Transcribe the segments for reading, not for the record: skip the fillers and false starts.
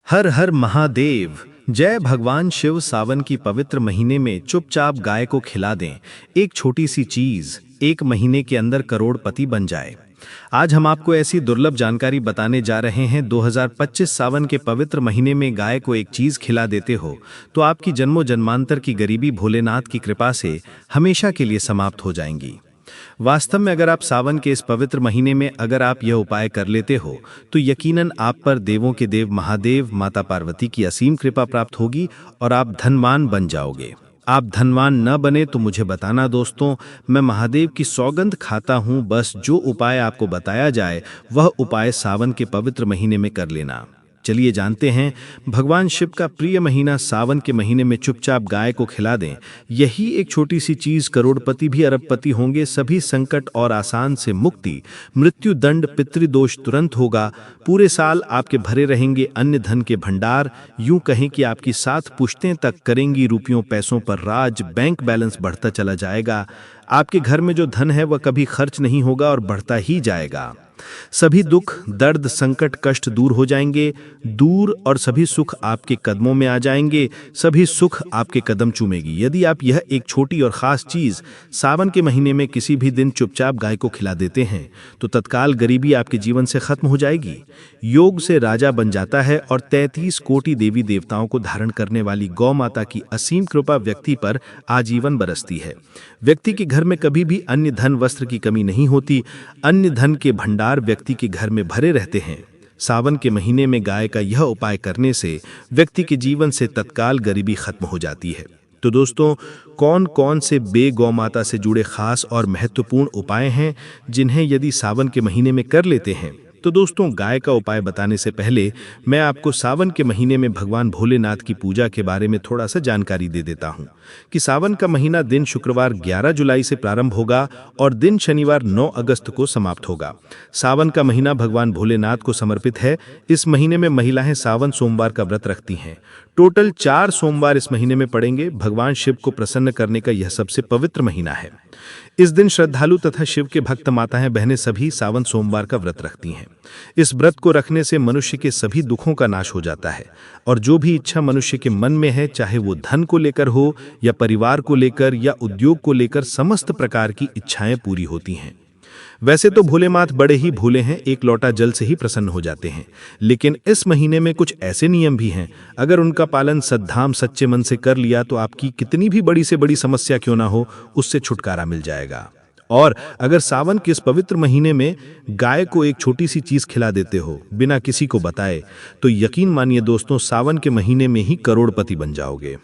हर हर महादेव। जय भगवान शिव। सावन की पवित्र महीने में चुपचाप गाय को खिला दें। एक छोटी सी चीज 1 महीने के अंदर करोड़पति बन जाए। आज हम आपको ऐसी दुर्लभ जानकारी बताने जा रहे हैं। 2025 सावन के पवित्र महीने में गाय को एक चीज खिला देते हो तो आपकी जन्मों जन्मांतर की गरीबी भोलेनाथ की कृपा से हमेशा के लिए समाप्त हो जाएंगी। वास्तव में अगर आप सावन के इस पवित्र महीने में अगर आप यह उपाय कर लेते हो तो यकीनन आप पर देवों के देव महादेव माता पार्वती की असीम कृपा प्राप्त होगी और आप धनवान बन जाओगे। आप धनवान न बने तो मुझे बताना दोस्तों, मैं महादेव की सौगंध खाता हूँ। बस जो उपाय आपको बताया जाए वह उपाय सावन के पवित्र महीने में कर लेना। चलिए जानते हैं। भगवान शिव का प्रिय महीना सावन के महीने में चुपचाप गाय को खिला दें। यही एक छोटी सी चीज करोड़पति भी अरबपति होंगे। सभी संकट और आसान से मुक्ति, मृत्यु दंड पितृदोष तुरंत होगा। पूरे साल आपके भरे रहेंगे अन्य धन के भंडार। यूं कहें कि आपकी 7 पुश्तें तक करेंगी रुपयों पैसों पर राज। बैंक बैलेंस बढ़ता चला जाएगा। आपके घर में जो धन है वह कभी खर्च नहीं होगा और बढ़ता ही जाएगा। सभी दुख दर्द संकट कष्ट दूर हो जाएंगे दूर और सभी सुख आपके कदमों में आ जाएंगे। सभी सुख आपके कदम चूमेगी। यदि आप यह एक छोटी और खास चीज सावन के महीने में किसी भी दिन चुपचाप गाय को खिला देते हैं तो तत्काल गरीबी आपके जीवन से खत्म हो जाएगी। योग से राजा बन जाता है और 33 कोटि देवी देवताओं को धारण करने वाली गौ माता की असीम कृपा व्यक्ति पर आजीवन बरसती है। व्यक्ति के घर में कभी भी अन्य धन वस्त्र की कमी नहीं होती। अन्य धन के भंडार व्यक्ति के घर में भरे रहते हैं। सावन के महीने में गाय का यह उपाय करने से व्यक्ति के जीवन से तत्काल गरीबी खत्म हो जाती है। तो दोस्तों, कौन कौन से गौ माता से जुड़े खास और महत्वपूर्ण उपाय हैं जिन्हें यदि सावन के महीने में कर लेते हैं? तो दोस्तों, गाय का उपाय बताने से पहले मैं आपको सावन के महीने में भगवान भोलेनाथ की पूजा के बारे में थोड़ा सा जानकारी दे देता हूं कि सावन का महीना दिन शुक्रवार 11 जुलाई से प्रारंभ होगा और दिन शनिवार 9 अगस्त को समाप्त होगा। सावन का महीना भगवान भोलेनाथ को समर्पित है। इस महीने में महिलाएं सावन सोमवार का व्रत रखती हैं। टोटल 4 सोमवार इस महीने में पड़ेंगे। भगवान शिव को प्रसन्न करने का यह सबसे पवित्र महीना है। इस दिन श्रद्धालु तथा शिव के भक्त माताएं बहनें सभी सावन सोमवार का व्रत रखती हैं। इस व्रत को रखने से मनुष्य के सभी दुखों का नाश हो जाता है और जो भी इच्छा मनुष्य के मन में है, चाहे वो धन को लेकर हो या परिवार को लेकर या उद्योग को लेकर, समस्त प्रकार की इच्छाएं पूरी होती हैं। वैसे तो भोलेनाथ बड़े ही भोले हैं, एक लोटा जल से ही प्रसन्न हो जाते हैं। लेकिन इस महीने में कुछ ऐसे नियम भी हैं, अगर उनका पालन सद्धाम सच्चे मन से कर लिया तो आपकी कितनी भी बड़ी से बड़ी समस्या क्यों ना हो, उससे छुटकारा मिल जाएगा। और अगर सावन के इस पवित्र महीने में गाय को एक छोटी सी चीज खिला देते हो बिना किसी को बताए तो यकीन मानिए दोस्तों, सावन के महीने में ही करोड़पति बन जाओगे।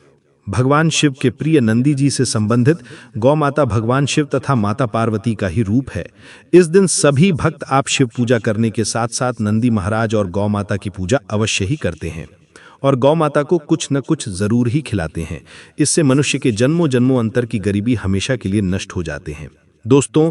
भगवान शिव के प्रिय नंदी जी से संबंधित गौ माता भगवान शिव तथा माता पार्वती का ही रूप है। इस दिन सभी भक्त आप शिव पूजा करने के साथ साथ नंदी महाराज और गौ माता की पूजा अवश्य ही करते हैं और गौ माता को कुछ न कुछ जरूर ही खिलाते हैं। इससे मनुष्य के जन्मों जन्मों अंतर की गरीबी हमेशा के लिए नष्ट हो जाते हैं। दोस्तों,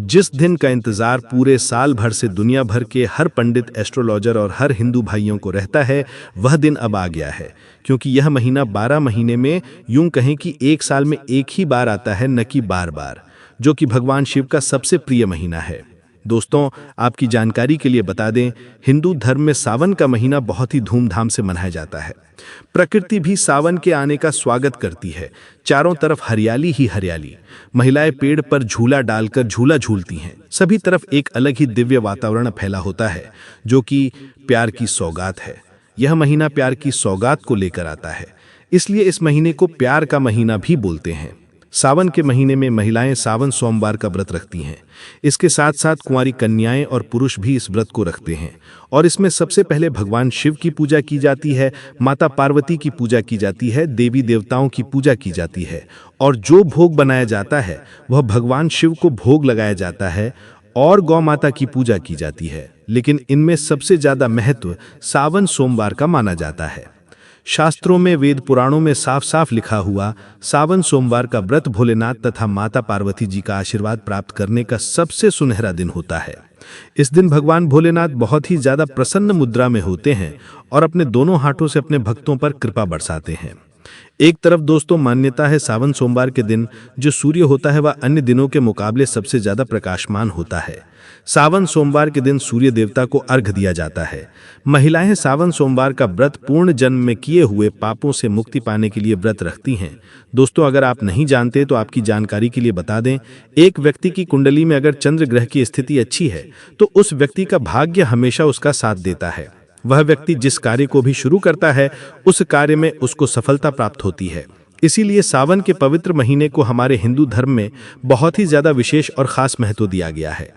जिस दिन का इंतजार पूरे साल भर से दुनिया भर के हर पंडित, एस्ट्रोलॉजर और हर हिंदू भाइयों को रहता है, वह दिन अब आ गया है। क्योंकि यह महीना 12 महीने में यूं कहें कि एक साल में एक ही बार आता है, न कि बार बार, जो कि भगवान शिव का सबसे प्रिय महीना है। दोस्तों, आपकी जानकारी के लिए बता दें, हिंदू धर्म में सावन का महीना बहुत ही धूमधाम से मनाया जाता है। प्रकृति भी सावन के आने का स्वागत करती है। चारों तरफ हरियाली ही हरियाली। महिलाएं पेड़ पर झूला डालकर झूला झूलती हैं। सभी तरफ एक अलग ही दिव्य वातावरण फैला होता है जो कि प्यार की सौगात है। यह महीना प्यार की सौगात को लेकर आता है, इसलिए इस महीने को प्यार का महीना भी बोलते हैं। सावन के महीने में महिलाएं सावन सोमवार का व्रत रखती हैं। इसके साथ साथ कुंवारी कन्याएं और पुरुष भी इस व्रत को रखते हैं और इसमें सबसे पहले भगवान शिव की पूजा की जाती है, माता पार्वती की पूजा की जाती है, देवी देवताओं की पूजा की जाती है और जो भोग बनाया जाता है वह भगवान शिव को भोग लगाया जाता है और गौ माता की पूजा की जाती है। लेकिन इनमें सबसे ज्यादा महत्व सावन सोमवार का माना जाता है। शास्त्रों में, वेद पुराणों में साफ साफ लिखा हुआ सावन सोमवार का व्रत भोलेनाथ तथा माता पार्वती जी का आशीर्वाद प्राप्त करने का सबसे सुनहरा दिन होता है। इस दिन भगवान भोलेनाथ बहुत ही ज्यादा प्रसन्न मुद्रा में होते हैं और अपने दोनों हाथों से अपने भक्तों पर कृपा बरसाते हैं। एक तरफ दोस्तों मान्यता है सावन सोमवार के दिन जो सूर्य होता है वह अन्य दिनों के मुकाबले सबसे ज्यादा प्रकाशमान होता है। सावन सोमवार के दिन सूर्य देवता को अर्घ्य दिया जाता है। महिलाएं सावन सोमवार का व्रत पूर्ण जन्म में किए हुए पापों से मुक्ति पाने के लिए व्रत रखती हैं। दोस्तों, अगर आप नहीं जानते तो आपकी जानकारी के लिए बता दें, एक व्यक्ति की कुंडली में अगर चंद्र ग्रह की स्थिति अच्छी है तो उस व्यक्ति का भाग्य हमेशा उसका साथ देता है। वह व्यक्ति जिस कार्य को भी शुरू करता है उस कार्य में उसको सफलता प्राप्त होती है। इसीलिए सावन के पवित्र महीने को हमारे हिंदू धर्म में बहुत ही ज़्यादा विशेष और ख़ास महत्व दिया गया है।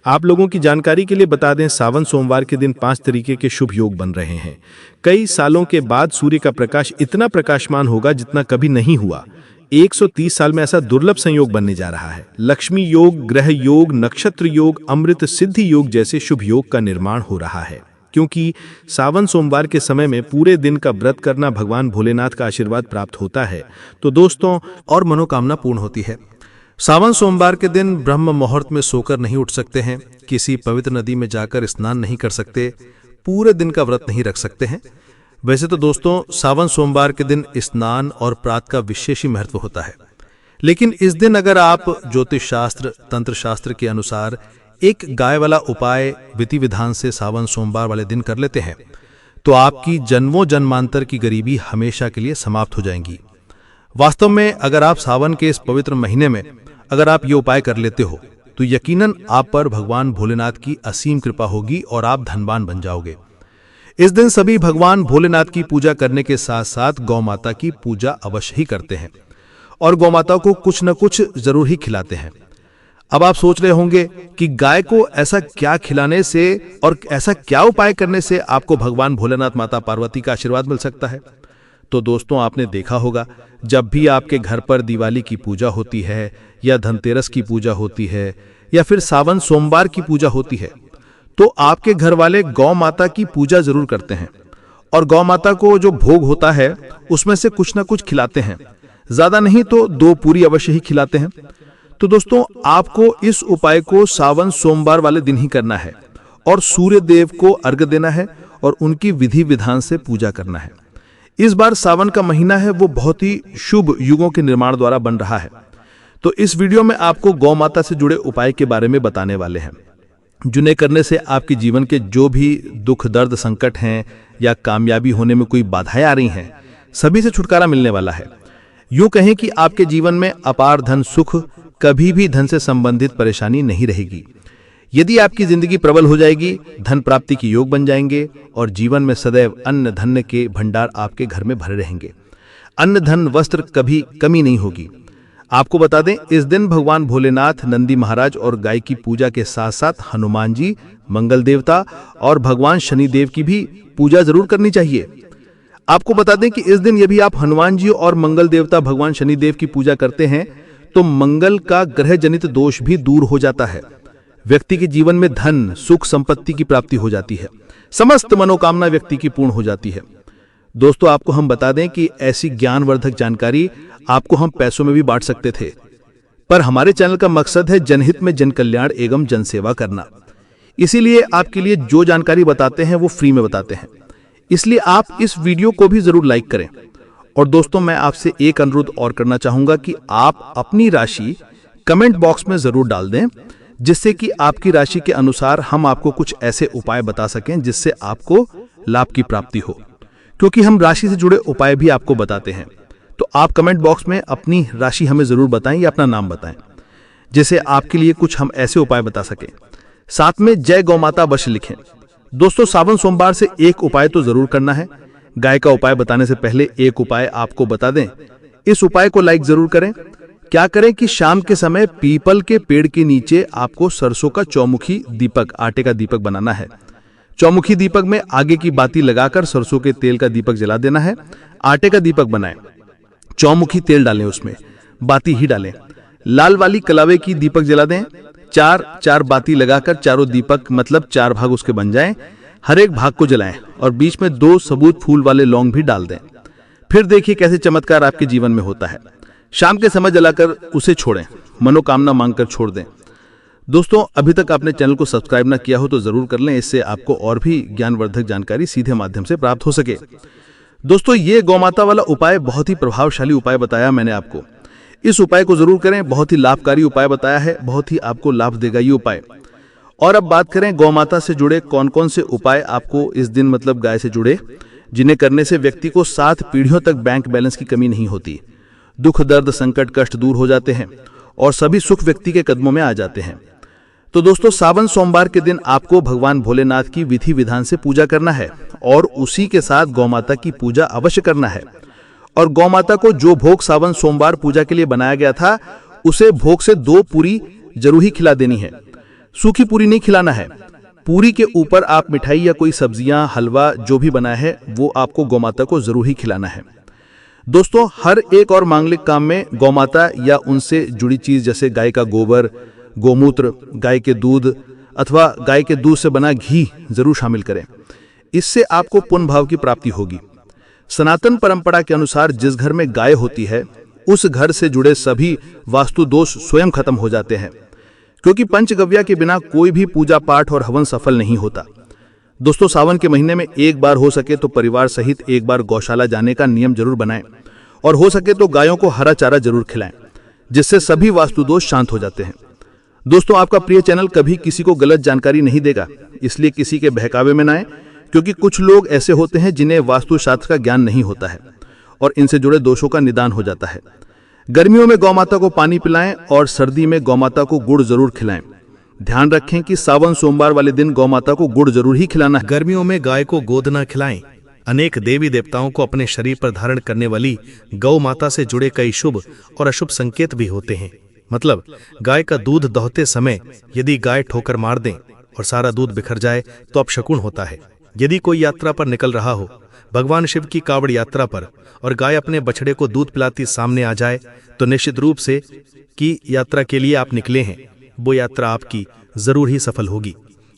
आप लोगों की जानकारी के लिए बता दें, सावन सोमवार के दिन 5 तरीके के शुभ योग बन रहे हैं। कई सालों के बाद सूर्य का प्रकाश इतना प्रकाशमान होगा जितना कभी नहीं हुआ। 130 साल में ऐसा दुर्लभ संयोग बनने जा रहा है। लक्ष्मी योग, ग्रह योग, नक्षत्र योग, अमृत सिद्धि योग जैसे शुभ योग का निर्माण हो रहा है। क्योंकि सावन सोमवार के समय में पूरे दिन का व्रत करना भगवान भोलेनाथ का आशीर्वाद प्राप्त होता है, तो दोस्तों और मनोकामना पूर्ण होती है। सावन सोमवार के दिन ब्रह्म मुहूर्त में सोकर नहीं उठ सकते हैं, किसी पवित्र नदी में जाकर स्नान नहीं कर सकते, पूरे दिन का व्रत नहीं रख सकते हैं। वैसे तो दोस्तों सावन सोमवार के दिन स्नान और प्रात का विशेष ही महत्व होता है, लेकिन इस दिन अगर आप ज्योतिष शास्त्र, तंत्र शास्त्र के अनुसार एक गाय वाला उपाय विधि विधान से सावन सोमवार वाले दिन कर लेते हैं तो आपकी जन्मों जन्मांतर की गरीबी हमेशा के लिए समाप्त हो जाएंगी। वास्तव में अगर आप सावन के इस पवित्र महीने में अगर आप ये उपाय कर लेते हो तो यकीनन आप पर भगवान भोलेनाथ की असीम कृपा होगी और आप धनवान बन जाओगे। इस दिन सभी भगवान भोलेनाथ की पूजा करने के साथ साथ गौ माता की पूजा अवश्य ही करते हैं और गौ माता को कुछ न कुछ जरूर ही खिलाते हैं। अब आप सोच रहे होंगे कि गाय को ऐसा क्या खिलाने से और ऐसा क्या उपाय करने से आपको भगवान भोलेनाथ माता पार्वती का आशीर्वाद मिल सकता है। तो दोस्तों आपने देखा होगा, जब भी आपके घर पर दिवाली की पूजा होती है या धनतेरस की पूजा होती है या फिर सावन सोमवार की पूजा होती है तो आपके घर वाले गौ माता की पूजा जरूर करते हैं और गौ माता को जो भोग होता है उसमें से कुछ ना कुछ खिलाते हैं। ज्यादा नहीं तो 2 पूरी अवश्य ही खिलाते हैं। तो दोस्तों आपको इस उपाय को सावन सोमवार वाले दिन ही करना है और सूर्य देव को अर्घ्य देना है और उनकी विधि विधान से पूजा करना है। इस बार सावन का महीना है वो बहुत ही शुभ युगों के निर्माण द्वारा बन रहा है। तो इस वीडियो में आपको गौ माता से जुड़े उपाय के बारे में बताने वाले हैं, जिन्हें करने से आपके जीवन के जो भी दुख दर्द संकट हैं या कामयाबी होने में कोई बाधाएं आ रही हैं, सभी से छुटकारा मिलने वाला है। यूं कहें कि आपके जीवन में अपार धन सुख, कभी भी धन से संबंधित परेशानी नहीं रहेगी। यदि आपकी जिंदगी प्रबल हो जाएगी, धन प्राप्ति के योग बन जाएंगे और जीवन में सदैव अन्न धन्य के भंडार आपके घर में भरे रहेंगे। अन्न धन वस्त्र कभी कमी नहीं होगी। आपको बता दें, इस दिन भगवान भोलेनाथ, नंदी महाराज और गाय की पूजा के साथ साथ हनुमान जी, मंगल देवता और भगवान शनिदेव की भी पूजा जरूर करनी चाहिए। आपको बता दें कि इस दिन यदि आप हनुमान जी और मंगल देवता भगवान शनिदेव की पूजा करते हैं तो मंगल का ग्रह जनित दोष भी दूर हो जाता है। व्यक्ति के जीवन में धन सुख संपत्ति की प्राप्ति हो जाती है, समस्त मनोकामना व्यक्ति की पूर्ण हो जाती है। दोस्तों आपको हम बता दें कि ऐसी ज्ञानवर्धक जानकारी आपको हम पैसों में भी बांट सकते थे, पर हमारे चैनल का मकसद है जनहित में जन कल्याण एवं जनसेवा करना। इसीलिए आपके लिए जो जानकारी बताते हैं वो फ्री में बताते हैं, इसलिए आप इस वीडियो को भी जरूर लाइक करें। और दोस्तों मैं आपसे एक अनुरोध और करना चाहूंगा कि आप अपनी राशि कमेंट बॉक्स में जरूर डाल दें, जिससे कि आपकी राशि के अनुसार हम आपको कुछ ऐसे उपाय बता सकें जिससे आपको लाभ की प्राप्ति हो, क्योंकि हम राशि से जुड़े उपाय भी आपको बताते हैं। तो आप कमेंट बॉक्स में अपनी राशि हमें जरूर बताएं या अपना नाम बताएं, जिससे आपके लिए कुछ हम ऐसे उपाय बता सकें। साथ में जय गौ माता अवश्य लिखें। दोस्तों सावन सोमवार से एक उपाय तो जरूर करना है। गाय का उपाय बताने से पहले एक उपाय आपको बता दें, इस उपाय को लाइक जरूर करें। क्या करें कि शाम के समय पीपल के पेड़ के नीचे आपको सरसों का चौमुखी दीपक, आटे का दीपक बनाना है। चौमुखी दीपक में आगे की बाती लगाकर सरसों के तेल का दीपक जला देना है। आटे का दीपक बनाएं, चौमुखी तेल डालें, उसमें बाती ही डालें। लाल वाली कलावे की दीपक जला दें। 4 बाती लगाकर चारों दीपक मतलब 4 भाग उसके बन जाएं। हर एक भाग को जलाएं और बीच में 2 सबूत फूल वाले लौंग भी डाल दें। फिर देखिए कैसे चमत्कार आपके जीवन में होता है। शाम के समय जलाकर उसे छोड़ें, मनोकामना मांगकर छोड़ दें। दोस्तों अभी तक आपने चैनल को सब्सक्राइब ना किया हो तो जरूर कर लें, इससे आपको और भी ज्ञानवर्धक जानकारी सीधे माध्यम से प्राप्त हो सके। दोस्तों ये गौमाता वाला उपाय बहुत ही प्रभावशाली उपाय बताया मैंने आपको। इस उपाय को जरूर करें, बहुत ही लाभकारी उपाय बताया है, बहुत ही आपको लाभ देगा ये उपाय। और अब बात करें गौ माता से जुड़े कौन कौन से उपाय आपको इस दिन मतलब गाय से जुड़े, जिन्हें करने से व्यक्ति को 7 पीढ़ियों तक बैंक बैलेंस की कमी नहीं होती, दुख दर्द संकट कष्ट दूर हो जाते हैं और सभी सुख व्यक्ति के कदमों में आ जाते हैं। तो दोस्तों, सावन सोमवार के दिन आपको भगवान भोलेनाथ की विधि विधान से पूजा करना है और उसी के साथ गौ माता की पूजा अवश्य करना है। और गौ माता को जो भोग सावन सोमवार पूजा के लिए बनाया गया था, उसे भोग से 2 पूरी जरूर ही खिला देनी है। सूखी पूरी नहीं खिलाना है। पूरी के ऊपर आप मिठाई या कोई सब्जियां, हलवा जो भी बनाया है वो आपको गौ माता को जरूर ही खिलाना है। दोस्तों, हर एक और मांगलिक काम में गौ माता या उनसे जुड़ी चीज जैसे गाय का गोबर, गोमूत्र, गाय के दूध अथवा गाय के दूध से बना घी जरूर शामिल करें। इससे आपको पुण्य भाव की प्राप्ति होगी। सनातन परंपरा के अनुसार जिस घर में गाय होती है, उस घर से जुड़े सभी वास्तु दोष स्वयं खत्म हो जाते हैं, क्योंकि पंचगव्या के बिना कोई भी पूजा पाठ और हवन सफल नहीं होता। दोस्तों, सावन के महीने में एक बार हो सके तो परिवार सहित एक बार गौशाला जाने का नियम जरूर बनाएं और हो सके तो गायों को हरा चारा जरूर खिलाएं, जिससे सभी वास्तु दोष शांत हो जाते हैं। दोस्तों, आपका प्रिय चैनल कभी किसी को गलत जानकारी नहीं देगा, इसलिए किसी के बहकावे में ना आए, क्योंकि कुछ लोग ऐसे होते हैं जिन्हें वास्तुशास्त्र का ज्ञान नहीं होता है और इनसे जुड़े दोषों का निदान हो जाता है। गर्मियों में गौ माता को पानी पिलाएं और सर्दी में गौ माता को गुड़ जरूर खिलाएं। ध्यान रखें कि सावन सोमवार वाले दिन गौ माता को गुड़ जरूर ही खिलाना है। गर्मियों में गाय को गोद न खिलाएं। अनेक देवी देवताओं को अपने शरीर पर धारण करने वाली गौ माता से जुड़े कई शुभ और अशुभ संकेत भी होते हैं। मतलब, गाय का दूध दोहते समय यदि गाय ठोकर मार दें और सारा दूध बिखर जाए तो अपशकुन होता है। यदि कोई यात्रा पर निकल रहा हो, भगवान शिव की कावड़ यात्रा पर, और गाय अपने बछड़े को दूध पिलाती सामने आ जाए, तो निश्चित रूप से कि यात्रा के लिए आप निकले हैं वो यात्रा आपकी जरूर ही सफल होगी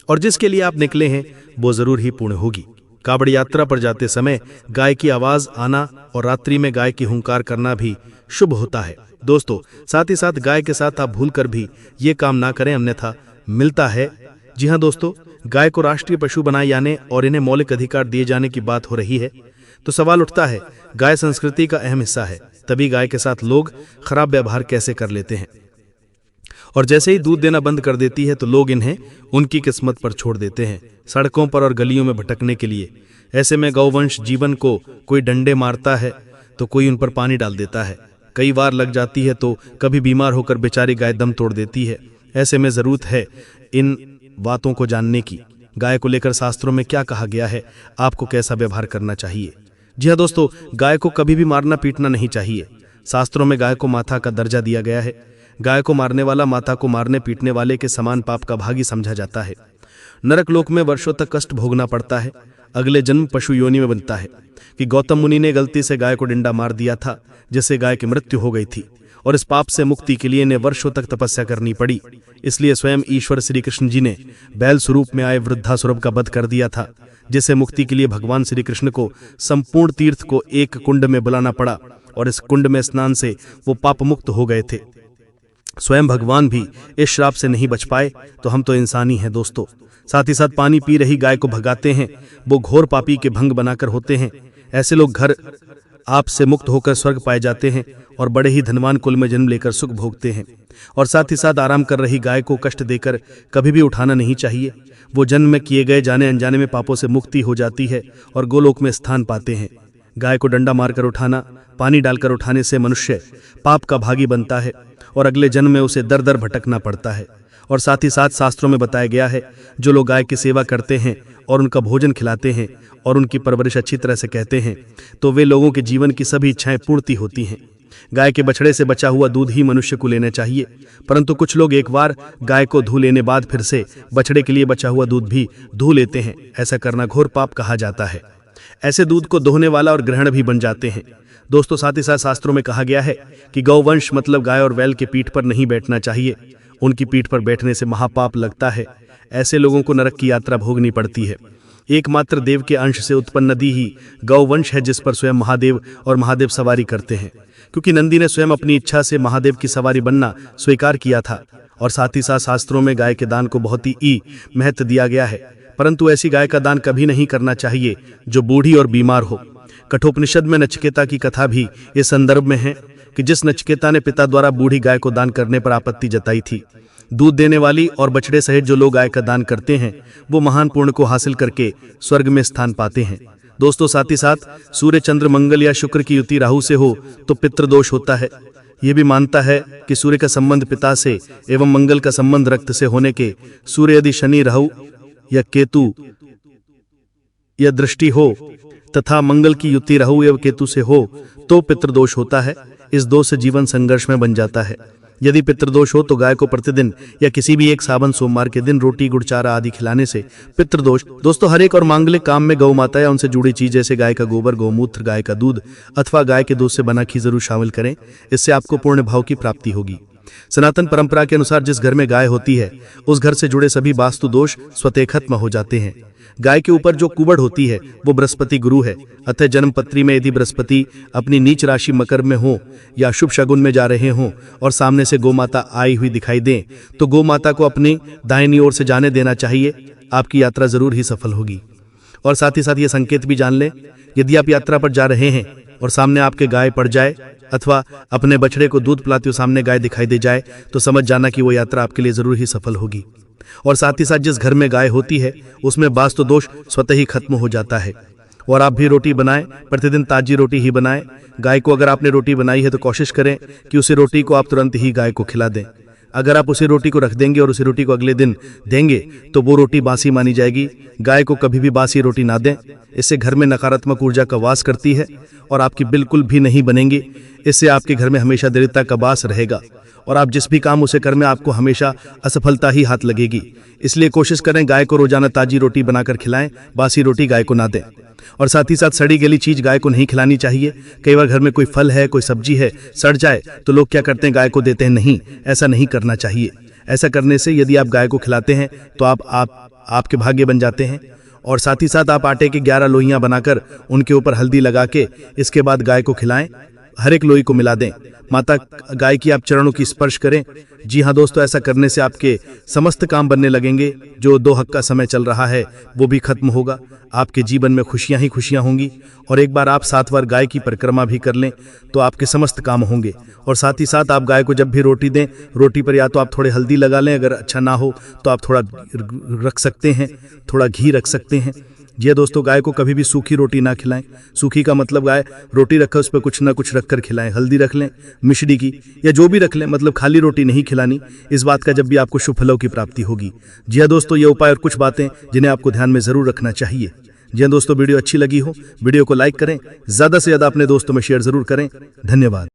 और जिसके लिए आप निकले हैं वो जरूर ही पूर्ण होगी। कावड़ यात्रा पर जाते समय गाय की आवाज आना और रात्रि में गाय की हुंकार करना भी शुभ होता है। दोस्तों, साथ ही साथ गाय के साथ आप भूलकर भी ये काम ना करें, अन्यथा मिलता है। जी हाँ दोस्तों, गाय को राष्ट्रीय पशु बनाए जाने और इन्हें मौलिक अधिकार दिए जाने की बात हो रही है, तो सवाल उठता है, गाय संस्कृति का अहम हिस्सा है, तभी गाय के साथ लोग खराब व्यवहार कैसे कर लेते हैं और जैसे ही दूध देना बंद कर देती है तो लोग इन्हें उनकी किस्मत पर छोड़ देते हैं, सड़कों पर और गलियों में भटकने के लिए। ऐसे में गौवंश जीवन को कोई डंडे मारता है तो कोई उन पर पानी डाल देता है, कई बार लग जाती है तो कभी बीमार होकर बेचारी गाय दम तोड़ देती है। ऐसे में जरूरत है इन बातों को जानने की। गाय को लेकर शास्त्रों में क्या कहा गया है, आपको कैसा व्यवहार करना चाहिए। जी हाँ दोस्तों, गाय को कभी भी मारना पीटना नहीं चाहिए। शास्त्रों में गाय को माता का दर्जा दिया गया है। गाय को मारने वाला माता को मारने पीटने वाले के समान पाप का भागी समझा जाता है। नरक लोक में वर्षों तक कष्ट भोगना पड़ता है। अगले जन्म पशु योनि में बनता है कि गौतम मुनि ने गलती से गाय को डंडा मार दिया था, जिससे गाय की मृत्यु हो गई थी और इस पाप से मुक्ति के लिए इन्हें वर्षों तक तपस्या करनी पड़ी। इसलिए स्वयं ईश्वर श्री कृष्ण जी ने बैल स्वरूप में आए वृद्धासुर का वध कर दिया था, जिससे मुक्ति के लिए भगवान श्री कृष्ण को संपूर्ण तीर्थ को एक कुंड में बुलाना पड़ा और इस कुंड में स्नान से वो पाप मुक्त हो गए थे। स्वयं भगवान भी इस श्राप से नहीं बच पाए, तो हम तो इंसान ही हैं दोस्तों। साथ ही साथ पानी पी रही गाय को भगाते हैं, वो घोर पापी के भंग बनाकर होते हैं। ऐसे लोग घर आप से मुक्त होकर स्वर्ग पाए जाते हैं और बड़े ही धनवान कुल में जन्म लेकर सुख भोगते हैं। और साथ ही साथ आराम कर रही गाय को कष्ट देकर कभी भी उठाना नहीं चाहिए। वो जन्म में किए गए जाने अनजाने में पापों से मुक्ति हो जाती है और गोलोक में स्थान पाते हैं। गाय को डंडा मारकर उठाना, पानी डालकर उठाने से मनुष्य पाप का भागी बनता है और अगले जन्म में उसे दर दर भटकना पड़ता है। और साथ ही साथ शास्त्रों में बताया गया है, जो लोग गाय की सेवा करते हैं और उनका भोजन खिलाते हैं और उनकी परवरिश अच्छी तरह से कहते हैं, तो वे लोगों के जीवन की सभी इच्छाएं पूर्ति होती हैं। गाय के बछड़े से बचा हुआ दूध ही मनुष्य को लेना चाहिए, परंतु कुछ लोग एक बार गाय को धू लेने बाद फिर से बछड़े के लिए बचा हुआ दूध भी धू लेते हैं। ऐसा करना घोर पाप कहा जाता है। ऐसे दूध को दोहने वाला और ग्रहण भी बन जाते हैं। दोस्तों, साथ ही साथ शास्त्रों में कहा गया है कि गौवंश मतलब गाय और बैल के पीठ पर नहीं बैठना चाहिए। उनकी पीठ पर बैठने से महापाप लगता है। ऐसे लोगों को नरक की यात्रा भोगनी पड़ती है। एकमात्र देव के अंश से उत्पन्न नदी ही गौवंश है, जिस पर स्वयं महादेव और महादेव सवारी करते हैं, क्योंकि नंदी ने स्वयं अपनी इच्छा से महादेव की सवारी बनना स्वीकार किया था। और साथ ही साथ शास्त्रों में गाय के दान को बहुत ही महत्व दिया गया है, परंतु ऐसी गाय का दान कभी नहीं करना चाहिए जो बूढ़ी और बीमार हो। कठोपनिषद में नचिकेता की कथा भी इस संदर्भ में है कि जिस नचिकेता ने पिता द्वारा बूढ़ी गाय को दान करने पर आपत्ति जताई थी, दूध देने वाली और बछड़े सहित जो लोग गाय का दान करते हैं वो महान पुण्य को हासिल करके स्वर्ग में स्थान पाते हैं। दोस्तों, साथ ही साथ सूर्य, चंद्र, मंगल या शुक्र की युति राहु से हो तो पितृदोष होता है। यह भी मानता है कि सूर्य का संबंध पिता से एवं मंगल का संबंध रक्त से होने के सूर्य यदि शनि, राहु या केतु या दृष्टि हो तथा मंगल की युति राहु एवं केतु से हो तो पितृदोष होता है। इस दोष से जीवन संघर्ष में बन जाता है। यदि पितृदोष हो तो गाय को प्रतिदिन या किसी भी एक सावन सोमवार के दिन रोटी, गुड़, चारा आदि खिलाने से पितृदोष। दोस्तों, हर एक और मांगलिक काम में गौ माता या उनसे जुड़ी चीज जैसे गाय का गोबर, गौमूत्र, गाय का दूध अथवा गाय के दूध से बना घी जरूर शामिल करें। इससे आपको पूर्ण भाव की प्राप्ति होगी। सनातन परंपरा के अनुसार जिस घर में गाय होती है उस घर से जुड़े सभी वास्तु दोष स्वतः खत्म हो जाते हैं। गाय के ऊपर जो कुबड़ होती है वो बृहस्पति गुरु है। अतः जन्मपत्री में यदि बृहस्पति अपनी नीच राशि मकर में हो या शुभ शगुन में जा रहे हों और सामने से गोमाता आई हुई दिखाई दें तो गोमाता को अपनी दाहिनी ओर से जाने देना चाहिए। आपकी यात्रा जरूर ही सफल होगी। और साथ ही साथ ये संकेत भी जान लें, यदि आप यात्रा पर जा रहे हैं और सामने आपके गाय पड़ जाए अथवा अपने बछड़े को दूध पिलाते हुए सामने गाय दिखाई दे जाए तो समझ जाना कि वो यात्रा आपके लिए जरूर ही सफल होगी। और साथ ही साथ जिस घर में गाय होती है उसमें वास्तु दोष स्वतः ही खत्म हो जाता है। और आप भी रोटी बनाएं, प्रतिदिन ताजी रोटी ही बनाएं। गाय को अगर आपने रोटी बनाई है तो कोशिश करें कि उसी रोटी को आप तुरंत ही गाय को खिला दें। अगर आप उसी रोटी को रख देंगे और उसी रोटी को अगले दिन देंगे तो वो रोटी बासी मानी जाएगी। गाय को कभी भी बासी रोटी ना दें, इससे घर में नकारात्मक ऊर्जा का वास करती है और आपकी बिल्कुल भी नहीं बनेंगी। इससे आपके घर में हमेशा दरिद्रता का वास रहेगा और आप जिस भी काम उसे कर में आपको हमेशा असफलता ही हाथ लगेगी। इसलिए कोशिश करें गाय को रोजाना ताजी रोटी बनाकर खिलाएं, बासी रोटी गाय को ना दें। और साथ ही साथ सड़ी गली चीज गाय को नहीं खिलानी चाहिए। कई बार घर में कोई फल है, कोई सब्जी है, सड़ जाए तो लोग क्या करते हैं, गाय को देते हैं। नहीं, ऐसा नहीं करना चाहिए। ऐसा करने से यदि आप गाय को खिलाते हैं तो आपके भाग्य बन जाते हैं। और साथ ही साथ आप आटे की 11 लोइयां बनाकर उनके ऊपर हल्दी लगा के इसके बाद गाय को खिलाएं। हर एक लोई को मिला दें। माता गाय की आप चरणों की स्पर्श करें। जी हाँ दोस्तों, ऐसा करने से आपके समस्त काम बनने लगेंगे। जो 2 हक का समय चल रहा है वो भी खत्म होगा। आपके जीवन में खुशियां ही खुशियां होंगी। और एक बार आप 7 बार गाय की परिक्रमा भी कर लें तो आपके समस्त काम होंगे। और साथ ही साथ आप गाय को जब भी रोटी दें, रोटी पर या तो आप थोड़े हल्दी लगा लें, अगर अच्छा ना हो तो आप थोड़ा रख सकते हैं, थोड़ा घी रख सकते हैं। जी दोस्तों, गाय को कभी भी सूखी रोटी ना खिलाएं। सूखी का मतलब गाय रोटी रखे उस पर कुछ ना कुछ रखकर खिलाएं। हल्दी रख लें, मिश्री की या जो भी रख लें, मतलब खाली रोटी नहीं खिलानी। इस बात का जब भी आपको शुभ फलों की प्राप्ति होगी। जी हाँ दोस्तों, ये उपाय और कुछ बातें जिन्हें आपको ध्यान में जरूर रखना चाहिए। जी हाँ दोस्तों, वीडियो अच्छी लगी हो वीडियो को लाइक करें, ज्यादा से ज्यादा अपने दोस्तों में शेयर जरूर करें। धन्यवाद।